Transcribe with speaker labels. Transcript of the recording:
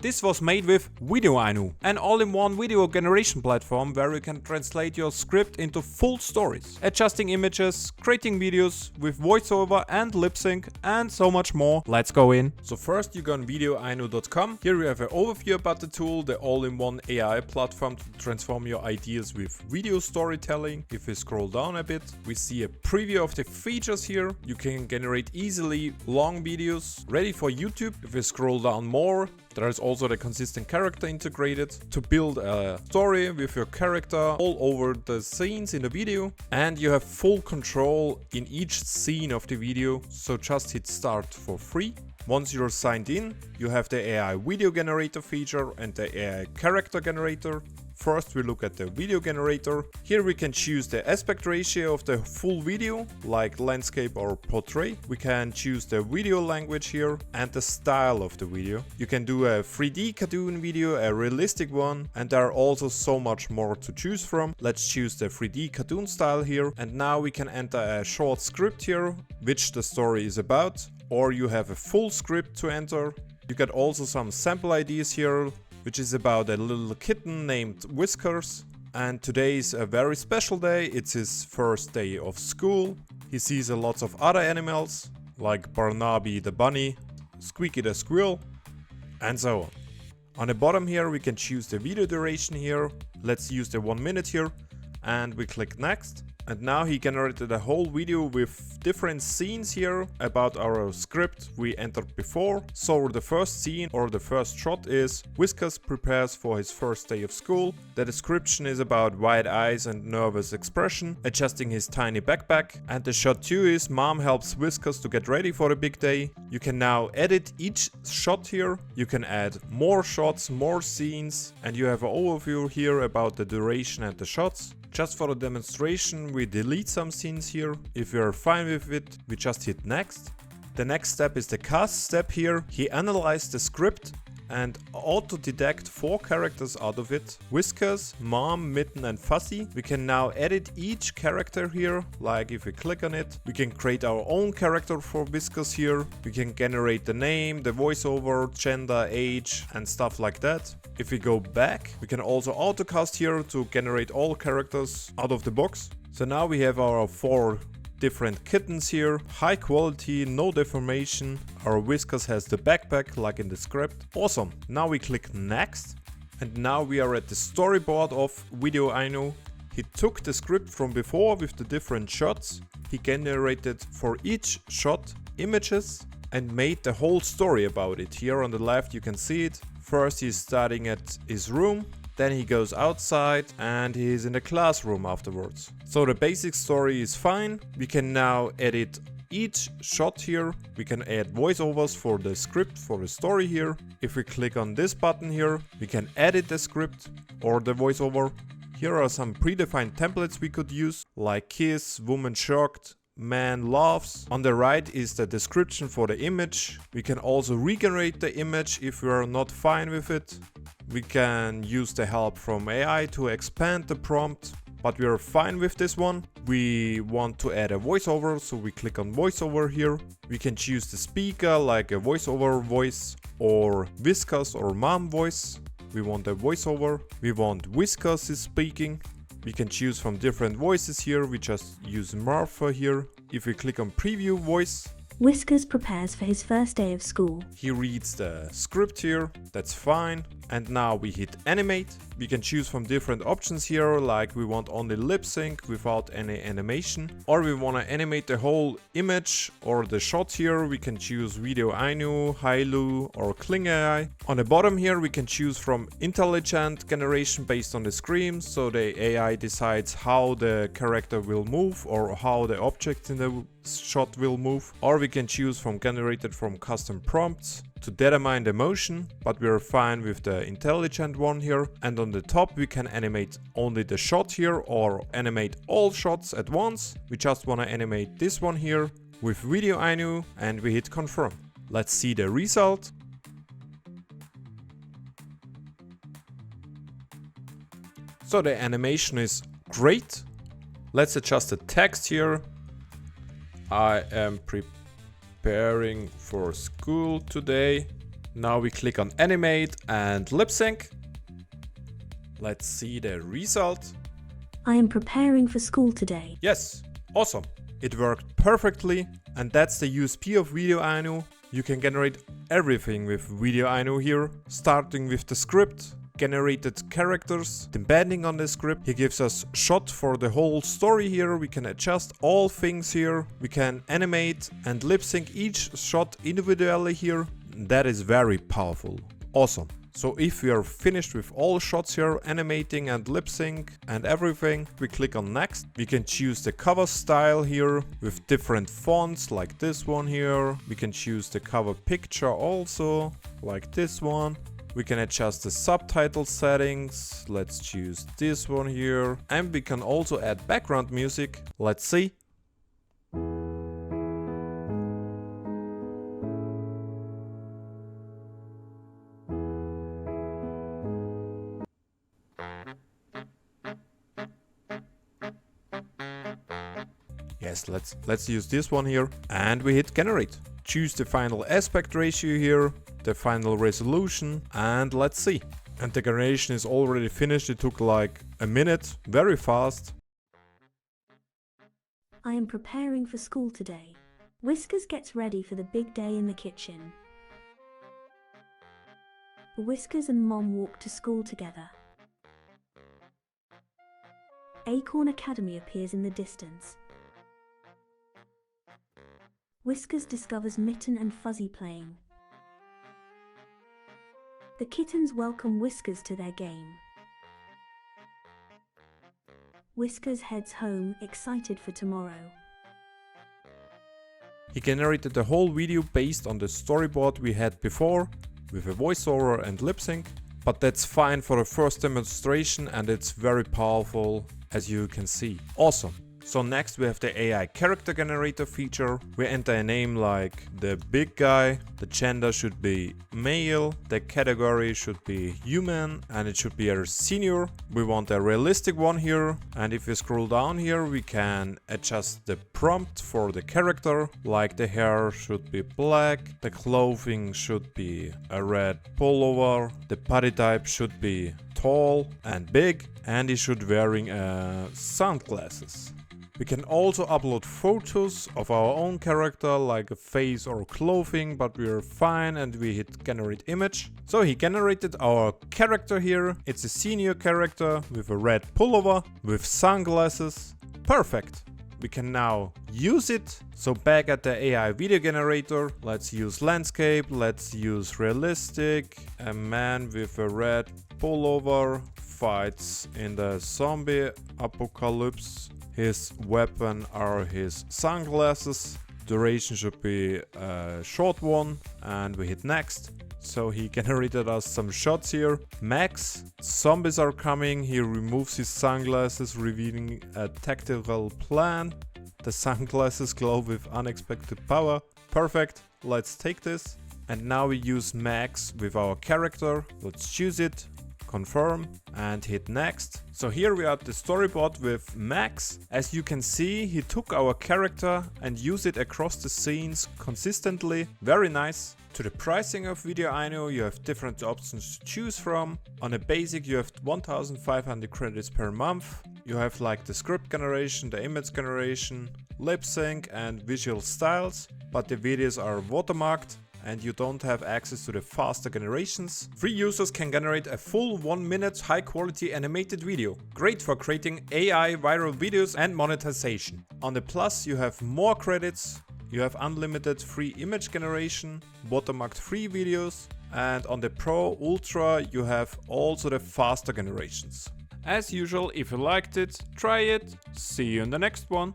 Speaker 1: This was made with Videoinu, an all-in-one video generation platform where you can translate your script into full stories, adjusting images, creating videos with voiceover and lip sync, and so much more. Let's go in. So first you go on videoinu.com. Here you have an overview about the tool, the all-in-one AI platform to transform your ideas with video storytelling. If we scroll down a bit, we see a preview of the features here. You can generate easily long videos ready for YouTube. If we scroll down more, there is also the consistent character integrated to build a story with your character all over the scenes in the video, and you have full control in each scene of the video, so just hit start for free. Once you're signed in, you have the AI video generator feature and the AI character generator. First we look at the video generator. Here we can choose the aspect ratio of the full video, like landscape or portrait. We can choose the video language here and the style of the video. You can do a 3D cartoon video, a realistic one, and there are also so much more to choose from. Let's choose the 3D cartoon style here, and now we can enter a short script here, which the story is about, or you have a full script to enter. You get also some sample ideas here, which is about a little kitten named Whiskers. And today is a very special day. It's his first day of school. He sees a lot of other animals, like Barnaby the bunny, Squeaky the squirrel, and so on. On the bottom here we can choose the video duration here. Let's use the 1 minute here, and we click next. And now he generated a whole video with different scenes here about our script we entered before. So the first scene or the first shot is Whiskers prepares for his first day of school. The description is about wide eyes and nervous expression, adjusting his tiny backpack. And the shot 2 is Mom helps Whiskers to get ready for the big day. You can now edit each shot here. You can add more shots, more scenes, and you have an overview here about the duration and the shots. Just for the demonstration, we delete some scenes here. If we are fine with it, we just hit next. The next step is the cast step here. He analyzed the script and auto-detect 4 characters out of it: Whiskers, Mom, Mitten and Fuzzy. We can now edit each character here, like if we click on it. We can create our own character for Whiskers here. We can generate the name, the voiceover, gender, age and stuff like that. If we go back, we can also autocast here to generate all characters out of the box. So now we have our 4 different kittens here, high quality, no deformation. Our Whiskers has the backpack like in the script. Awesome. Now we click next, and now we are at the storyboard of Videoinu. He took the script from before with the different shots. He generated for each shot images and made the whole story about it. Here on the left you can see it. First he's starting at his room, then he goes outside and he's in the classroom afterwards. So the basic story is fine. We can now edit each shot here. We can add voiceovers for the script, for the story here. If we click on this button here, we can edit the script or the voiceover. Here are some predefined templates we could use, like kiss, woman shocked, man laughs. On the right is the description for the image. We can also regenerate the image if we are not fine with it. We can use the help from AI to expand the prompt, but we are fine with this one. We want to add a voiceover, so we click on voiceover here. We can choose the speaker, like a voiceover voice or Whiskers or Mom voice. We want a voiceover. We want Whiskers is speaking. We can choose from different voices here. We just use Martha here. If we click on preview voice,
Speaker 2: Whiskers prepares for his first day of school.
Speaker 1: He reads the script here, that's fine. And now we hit animate. We can choose from different options here, like we want only lip sync without any animation, or we want to animate the whole image or the shot here. We can choose Videoinu, Hailu or Kling AI. On the bottom here we can choose from intelligent generation based on the screen, so the AI decides how the character will move or how the object in the shot will move, or we can choose from generated from custom prompts to determine the motion, but we are fine with the intelligent one here. And on the top we can animate only the shot here or animate all shots at once. We just want to animate this one here with Videoinu and we hit confirm. Let's see the result. So the animation is great. Let's adjust the text here. I am preparing for school today. Now we click on animate and lip sync. Let's see the result.
Speaker 2: I am preparing for school today.
Speaker 1: Yes, awesome. It worked perfectly, and that's the USP of Videoinu. You can generate everything with Videoinu here, starting with the script, generated characters, depending on the script. He gives us shot for the whole story here. We can adjust all things here. We can animate and lip sync each shot individually here. That is very powerful. Awesome. So if we are finished with all shots here, animating and lip sync and everything, we click on next. We can choose the cover style here with different fonts like this one here. We can choose the cover picture also like this one. We can adjust the subtitle settings. Let's choose this one here. And we can also add background music. Let's see. Yes, let's use this one here, and we hit generate. Choose the final aspect ratio here, the final resolution, and let's see. And the generation is already finished. It took like a minute, very fast.
Speaker 2: I am preparing for school today. Whiskers gets ready for the big day in the kitchen. Whiskers and Mom walk to school together. Acorn Academy appears in the distance. Whiskers discovers Mitten and Fuzzy playing. The kittens welcome Whiskers to their game. Whiskers heads home, excited for tomorrow.
Speaker 1: He generated the whole video based on the storyboard we had before, with a voiceover and lip sync. But that's fine for the first demonstration, and it's very powerful, as you can see. Awesome. So next we have the AI character generator feature. We enter a name like the big guy, the gender should be male, the category should be human, and it should be a senior. We want a realistic one here, and if we scroll down here we can adjust the prompt for the character, like the hair should be black, the clothing should be a red pullover, the body type should be tall and big, and he should wearing sunglasses. We can also upload photos of our own character, like a face or clothing, but we are fine and we hit generate image. So he generated our character here. It's a senior character with a red pullover, with sunglasses. Perfect! We can now use it. So back at the AI video generator, let's use landscape, let's use realistic. A man with a red pullover fights in the zombie apocalypse. His weapon are his sunglasses. Duration should be a short one, and we hit next. So he generated us some shots here. Max, zombies are coming. He removes his sunglasses, revealing a tactical plan. The sunglasses glow with unexpected power. Perfect, let's take this. And now we use Max with our character. Let's choose it. Confirm and hit next. So here we are at the storyboard with Max. As you can see, he took our character and used it across the scenes consistently. Very nice. To the pricing of Videoinu, you have different options to choose from. On a basic, you have 1500 credits per month. You have like the script generation, the image generation, lip sync and visual styles, but the videos are watermarked and you don't have access to the faster generations. Free users can generate a full 1 minute high quality animated video. Great for creating AI viral videos and monetization. On the Plus you have more credits, you have unlimited free image generation, watermarked free videos, and on the Pro Ultra you have also the faster generations. As usual, if you liked it, try it. See you in the next one.